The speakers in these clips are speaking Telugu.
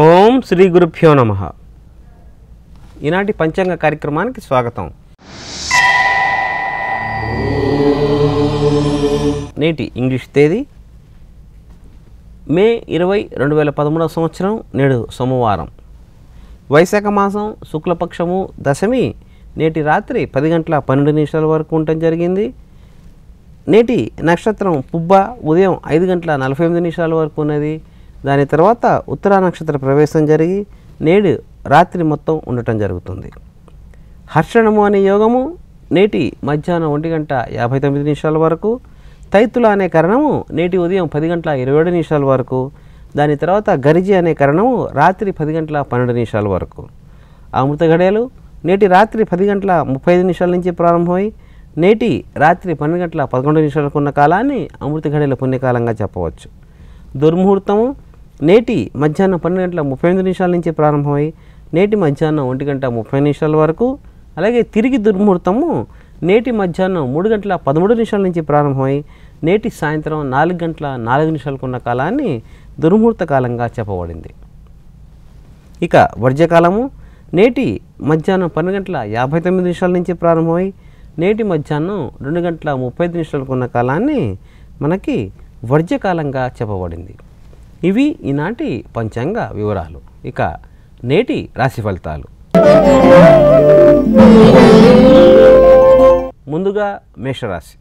ఓం శ్రీ గురుభ్యో నమః. ఈనాటి పంచాంగ కార్యక్రమానికి స్వాగతం. నేటి ఇంగ్లీష్ తేదీ మే 20, 2013 సంవత్సరం. నేడు సోమవారం. వైశాఖ మాసం శుక్లపక్షము దశమి నేటి రాత్రి 10 గంటల 12 నిమిషాల వరకు ఉండటం జరిగింది. నేటి నక్షత్రం పుబ్బ ఉదయం 5 గంటల 48 నిమిషాల వరకు ఉన్నది. దాని తర్వాత ఉత్తరా నక్షత్ర ప్రవేశం జరిగి నేడు రాత్రి మొత్తం ఉండటం జరుగుతుంది. హర్షణము అనే యోగము నేటి మధ్యాహ్నం 1 గంట 59 నిమిషాల వరకు. తైతుల అనే కరణము నేటి ఉదయం 10 గంటల 27 నిమిషాల వరకు. దాని తర్వాత గరిజి అనే కరణము రాత్రి 10 గంటల 12 నిమిషాల వరకు. అమృత గడియలు నేటి రాత్రి 10 గంటల 35 నిమిషాల నుంచి ప్రారంభమై నేటి రాత్రి 12 గంటల 11 నిమిషాలకు ఉన్న కాలాన్ని అమృత గడియల పుణ్యకాలంగా చెప్పవచ్చు. దుర్ముహూర్తము నేటి మధ్యాహ్నం 12 గంటల 35 నిమిషాల నుంచి ప్రారంభమై నేటి మధ్యాహ్నం 1 గంట 30 నిమిషాల వరకు. అలాగే తిరిగి దుర్ముహూర్తము నేటి మధ్యాహ్నం 3 గంటల 13 నిమిషాల నుంచి ప్రారంభమై నేటి సాయంత్రం 4 గంటల 4 నిమిషాలకు ఉన్న కాలాన్ని దుర్ముహూర్త కాలంగా చెప్పబడింది. ఇక వర్జ్యకాలము నేటి మధ్యాహ్నం 12 గంటల 59 నిమిషాల నుంచి ప్రారంభమై నేటి మధ్యాహ్నం 2 గంటల 35 నిమిషాలకు ఉన్న కాలాన్ని మనకి వర్జ్యకాలంగా చెప్పబడింది. ఇవి ఈనాటి పంచాంగ వివరాలు. ఇక నేటి రాశి ఫలితాలు. ముందుగా మేషరాశి.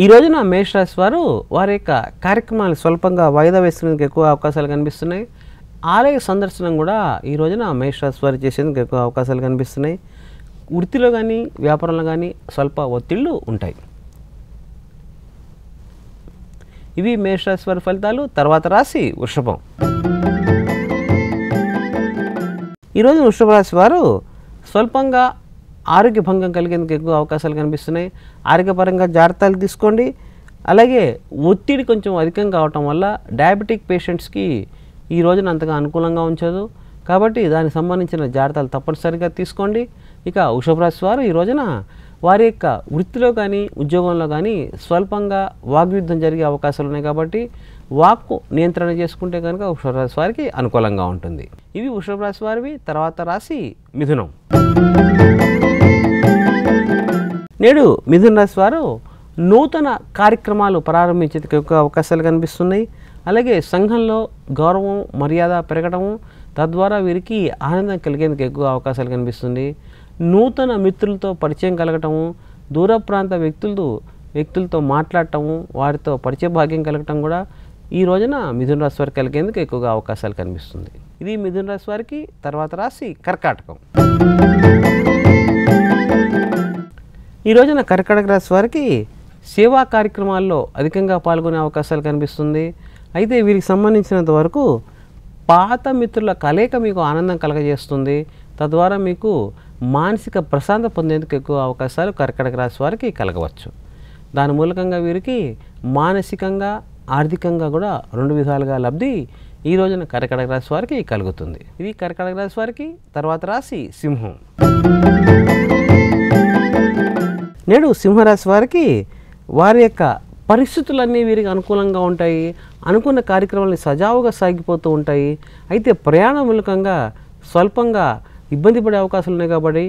ఈ రోజున మేషరాశి వారు వారి యొక్క కార్యక్రమాలు స్వల్పంగా వాయిదా వేసుకునేందుకు ఎక్కువ అవకాశాలు కనిపిస్తున్నాయి. ఆలయ సందర్శనం కూడా ఈ రోజున మేషరాశి వారు చేసేందుకు ఎక్కువ అవకాశాలు కనిపిస్తున్నాయి. వృత్తిలో కానీ వ్యాపారంలో కానీ స్వల్ప ఒత్తిళ్లు ఉంటాయి. ఇవి మేషరాశి వారి ఫలితాలు. తర్వాత రాశి వృషభం. ఈరోజు వృషభ రాశి వారు స్వల్పంగా ఆరోగ్య భంగం కలిగేందుకు ఎక్కువ అవకాశాలు కనిపిస్తున్నాయి. ఆరోగ్యపరంగా జాగ్రత్తలు తీసుకోండి. అలాగే ఒత్తిడి కొంచెం అధికంగా అవటం వల్ల డయాబెటిక్ పేషెంట్స్కి ఈ రోజున అంతగా అనుకూలంగా ఉంచదు. కాబట్టి దానికి సంబంధించిన జాగ్రత్తలు తప్పనిసరిగా తీసుకోండి. ఇక వృషభ రాశి వారు ఈ రోజున వారి యొక్క వృత్తిలో కానీ ఉద్యోగంలో కానీ స్వల్పంగా వాగ్యుద్ధం జరిగే అవకాశాలు ఉన్నాయి. కాబట్టి వాక్కు నియంత్రణ చేసుకుంటే కనుక వృషభ రాశి వారికి అనుకూలంగా ఉంటుంది. ఇవి వృషభ రాశి వారివి. తర్వాత రాశి మిథునం. నేడు మిథున రాశి వారు నూతన కార్యక్రమాలు ప్రారంభించేందుకు ఎక్కువ అవకాశాలు కనిపిస్తున్నాయి. అలాగే సంఘంలో గౌరవం మర్యాద పెరగడము, తద్వారా వీరికి ఆనందం కలిగేందుకు ఎక్కువ అవకాశాలు కనిపిస్తుంది. నూతన మిత్రులతో పరిచయం కలగటము, దూర ప్రాంత వ్యక్తులతో మాట్లాడటము, వారితో పరిచయ భాగ్యం కలగటం కూడా ఈ రోజున మిథున రాశి వారికి కలిగేందుకు ఎక్కువగా అవకాశాలు కనిపిస్తుంది. ఇది మిథున రాశి వారికి. తర్వాత రాశి కర్కాటకం. ఈ రోజున కర్కాటక రాశి వారికి సేవా కార్యక్రమాల్లో అధికంగా పాల్గొనే అవకాశాలు కనిపిస్తుంది. అయితే వీరికి సంబంధించినంత వరకు పాత మిత్రుల కలయిక మీకు ఆనందం కలగజేస్తుంది. తద్వారా మీకు మానసిక ప్రశాంతత పొందేందుకు ఎక్కువ అవకాశాలు కర్కాటక రాశి వారికి కలగవచ్చు. దాని మూలకంగా వీరికి మానసికంగా ఆర్థికంగా కూడా 2 విధాలుగా లబ్ధి ఈ రోజున కర్కాటక రాశి వారికి కలుగుతుంది. ఇది కర్కాటక రాశి వారికి. తర్వాత రాశి సింహం. నేడు సింహరాశి వారికి వారి యొక్క పరిస్థితులన్నీ వీరికి అనుకూలంగా ఉంటాయి. అనుకున్న కార్యక్రమాలు సజావుగా సాగిపోతూ ఉంటాయి. అయితే ప్రయాణ మూలకంగా స్వల్పంగా ఇబ్బంది పడే అవకాశాలు ఉన్నాయి. కాబట్టి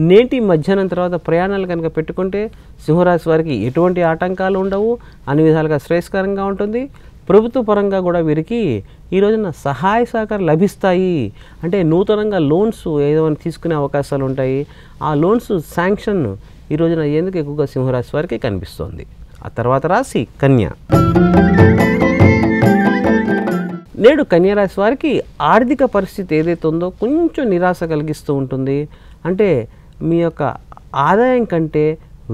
నేటి మధ్యాహ్నం తర్వాత ప్రయాణాలు కనుక పెట్టుకుంటే సింహరాశి వారికి ఎటువంటి ఆటంకాలు ఉండవు. అన్ని విధాలుగా శ్రేయస్కరంగా ఉంటుంది. ప్రభుత్వ పరంగా కూడా వీరికి ఈ రోజున సహాయ సహకారం లభిస్తాయి. అంటే నూతనంగా లోన్స్ ఏదైనా తీసుకునే అవకాశాలు ఉంటాయి. ఆ లోన్స్ శాంక్షన్ ఈ రోజున అయ్యేందుకు ఎక్కువగా సింహరాశి వారికి కనిపిస్తోంది. ఆ తర్వాత రాశి కన్య. నేడు కన్యారాశి వారికి ఆర్థిక పరిస్థితి ఏదైతే ఉందో కొంచెం నిరాశ కలిగిస్తూ ఉంటుంది. అంటే మీ యొక్క ఆదాయం కంటే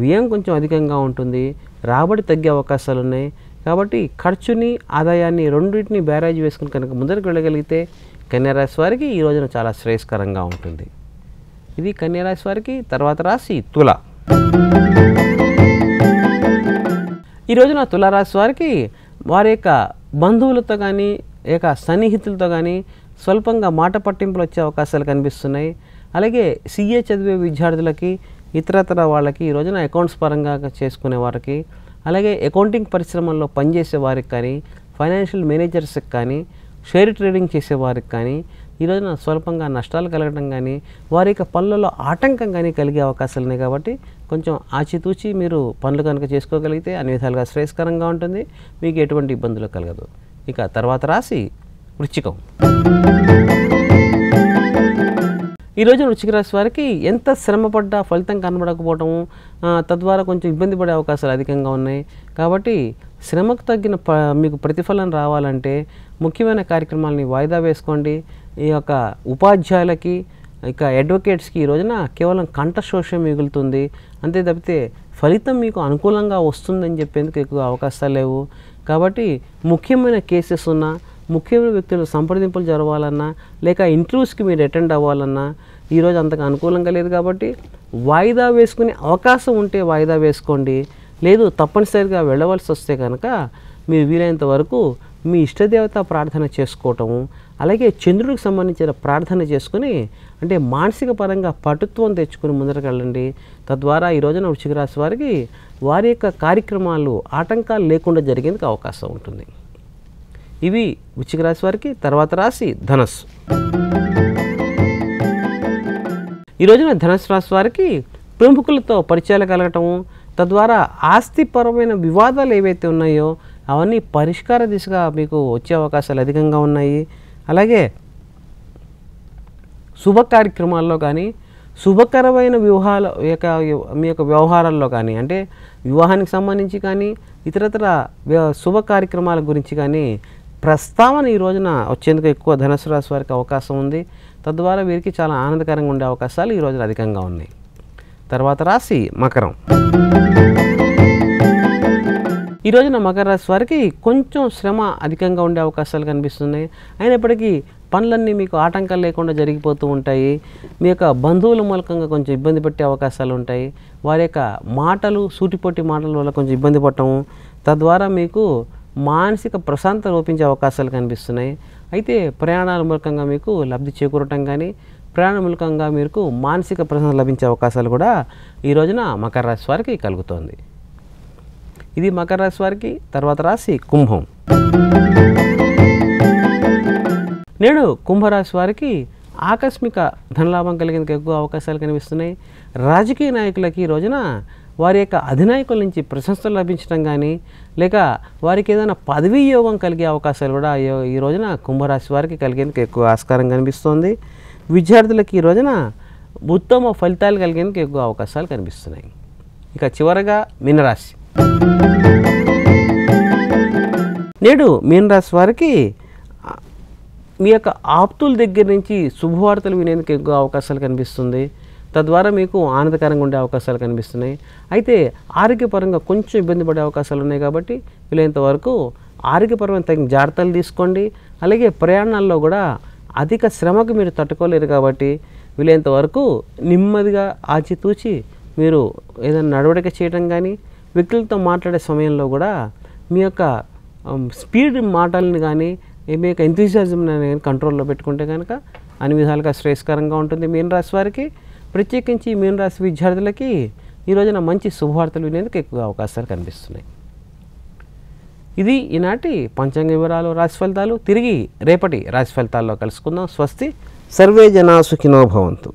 వ్యయం కొంచెం అధికంగా ఉంటుంది. రాబడి తగ్గే అవకాశాలు ఉన్నాయి. కాబట్టి ఖర్చుని ఆదాయాన్ని రెండింటిని బ్యారేజ్ వేసుకుని కనుక ముందరికి వెళ్ళగలిగితే కన్యారాశి వారికి ఈ రోజున చాలా శ్రేయస్కరంగా ఉంటుంది. ఇది కన్యారాశి వారికి. తర్వాత రాశి తుల. ఈ రోజున తులారాశి వారికి వారి యొక్క బంధువులతో కానీ సన్నిహితులతో కానీ స్వల్పంగా మాట పట్టింపులు వచ్చే అవకాశాలు కనిపిస్తున్నాయి. అలాగే CA చదివే విద్యార్థులకి ఇతరతర వాళ్ళకి ఈ రోజున అకౌంట్స్ పరంగా చేసుకునే వారికి అలాగే అకౌంటింగ్ పరిశ్రమల్లో పనిచేసే వారికి కానీ, ఫైనాన్షియల్ మేనేజర్స్కి కానీ, షేర్ ట్రేడింగ్ చేసేవారికి కానీ ఈ రోజున స్వల్పంగా నష్టాలు కలగడం కానీ, వారి యొక్క పనులలో ఆటంకం కానీ కలిగే అవకాశాలు ఉన్నాయి. కాబట్టి కొంచెం ఆచితూచి మీరు పనులు కనుక చేసుకోగలిగితే అన్ని విధాలుగా శ్రేయస్కరంగా ఉంటుంది, మీకు ఎటువంటి ఇబ్బందులు కలగదు. ఇక తర్వాత రాశి వృశ్చికం. ఈ రోజున వృశ్చిక రాశి వారికి ఎంత శ్రమపడ్డా ఫలితం కనబడకపోవటము, తద్వారా కొంచెం ఇబ్బంది పడే అవకాశాలు అధికంగా ఉన్నాయి. కాబట్టి శ్రమకు తగ్గిన మీకు ప్రతిఫలం రావాలంటే ముఖ్యమైన కార్యక్రమాలని వాయిదా వేసుకోండి. ఈ యొక్క ఉపాధ్యాయులకి, ఇక అడ్వకేట్స్కి ఈ రోజున కేవలం కంఠశోషం మిగులుతుంది. అంతే తప్పితే ఫలితం మీకు అనుకూలంగా వస్తుందని చెప్పేందుకు ఎక్కువ అవకాశాలు లేవు. కాబట్టి ముఖ్యమైన కేసెస్ ఉన్నా, ముఖ్యమైన వ్యక్తులు సంప్రదింపులు జరగాలన్నా, లేక ఇంటర్వ్యూస్కి మీరు అటెండ్ అవ్వాలన్నా ఈరోజు అంతగా అనుకూలంగా లేదు. కాబట్టి వాయిదా వేసుకునే అవకాశం ఉంటే వాయిదా వేసుకోండి. లేదు తప్పనిసరిగా వెళ్ళవలసి వస్తే కనుక మీరు వీలైనంత వరకు మీ ఇష్టదేవత ప్రార్థన చేసుకోవటము, అలాగే చంద్రుడికి సంబంధించిన ప్రార్థన చేసుకుని, అంటే మానసిక పరంగా పటుత్వం తెచ్చుకుని ముందరకు వెళ్ళండి. తద్వారా ఈ రోజున వృశ్చిక రాశి వారికి వారి యొక్క కార్యక్రమాలు ఆటంకాలు లేకుండా జరిగేందుకు అవకాశం ఉంటుంది. ఇవి వృశ్చిక రాశి వారికి. తర్వాత రాశి ధనస్సు. ఈ రోజున ధనుసు రాశి వారికి ప్రముఖులతో పరిచయాలు కలగటము, తద్వారా ఆస్తిపరమైన వివాదాలు ఏవైతే ఉన్నాయో అవన్నీ పరిష్కార దిశగా మీకు వచ్చే అవకాశాలు అధికంగా ఉన్నాయి. అలాగే శుభ కార్యక్రమాల్లో కానీ, శుభకరమైన మీ యొక్క వ్యవహారాల్లో కానీ, అంటే వివాహానికి సంబంధించి కానీ, ఇతరతర శుభ కార్యక్రమాల గురించి కానీ ప్రస్తావన ఈ రోజున వచ్చేందుకు ఎక్కువ ధనుసు రాశి వారికి అవకాశం ఉంది. తద్వారా వీరికి చాలా ఆనందకరంగా ఉండే అవకాశాలు ఈ రోజున అధికంగా ఉన్నాయి. తర్వాత రాశి మకరం. ఈ రోజున మకర రాశి వారికి కొంచెం శ్రమ అధికంగా ఉండే అవకాశాలు కనిపిస్తున్నాయి. అయినప్పటికీ పనులన్నీ మీకు ఆటంకాలు లేకుండా జరిగిపోతూ ఉంటాయి. మీ యొక్క బంధువుల మూలకంగా కొంచెం ఇబ్బంది పెట్టే అవకాశాలు ఉంటాయి. వారి యొక్క మాటలు, సూటిపోటి మాటల వల్ల కొంచెం ఇబ్బంది పడటము, తద్వారా మీకు మానసిక ప్రశాంతత లోపించే అవకాశాలు కనిపిస్తున్నాయి. అయితే ప్రయాణాల మూలకంగా మీకు లబ్ధి చేకూరటం కానీ, ప్రయాణ మూలకంగా మీకు మానసిక ప్రశాంతత లభించే అవకాశాలు కూడా ఈ రోజున మకర రాశి వారికి కలుగుతోంది. ఇది మకర రాశి వారికి. తర్వాత రాశి కుంభం. నేడు కుంభరాశి వారికి ఆకస్మిక ధనలాభం కలిగేందుకు ఎక్కువ అవకాశాలు కనిపిస్తున్నాయి. రాజకీయ నాయకులకి ఈ రోజున వారి యొక్క అధినాయకుల నుంచి ప్రశంసలు లభించడం కానీ, లేక వారికి ఏదైనా పదవీ యోగం కలిగే అవకాశాలు కూడా ఈ రోజున కుంభరాశి వారికి కలిగేందుకు ఎక్కువ ఆస్కారం కనిపిస్తోంది. విద్యార్థులకి ఈ రోజున ఉత్తమ ఫలితాలు కలిగేందుకు ఎక్కువ అవకాశాలు కనిపిస్తున్నాయి. ఇక చివరగా మీనరాశి. నేడు మీనరాశి వారికి మీ యొక్క ఆప్తుల దగ్గర నుంచి శుభవార్తలు వినేందుకు ఎక్కువ అవకాశాలు కనిపిస్తుంది. తద్వారా మీకు ఆనందకరంగా ఉండే అవకాశాలు కనిపిస్తున్నాయి. అయితే ఆరోగ్యపరంగా కొంచెం ఇబ్బంది పడే అవకాశాలు ఉన్నాయి. కాబట్టి వీలైనంత వరకు ఆరోగ్యపరమైన తగిన జాగ్రత్తలు తీసుకోండి. అలాగే ప్రయాణాల్లో కూడా అధిక శ్రమకు మీరు తట్టుకోలేరు. కాబట్టి వీలైనంత వరకు నెమ్మదిగా ఆచితూచి మీరు ఏదైనా నడవడిక చేయడం కానీ, వ్యక్తులతో మాట్లాడే సమయంలో కూడా మీ యొక్క స్పీడ్ మాటలను కానీ, మీ యొక్క ఎంతూజియాజం కంట్రోల్లో పెట్టుకుంటే కనుక అన్ని విధాలుగా శ్రేయస్కరంగా ఉంటుంది. మీనరాశి వారికి ప్రత్యేకించి మీనరాశి విద్యార్థులకి ఈ రోజున మంచి శుభవార్తలు వినేందుకు ఎక్కువ అవకాశాలు కనిపిస్తున్నాయి. ఇది ఈనాటి పంచాంగ వివరాలు, రాశి ఫలితాలు. తిరిగి రేపటి రాశి ఫలితాల్లో కలుసుకుందాం. స్వస్తి. సర్వే జనా సుఖినో భవంతు.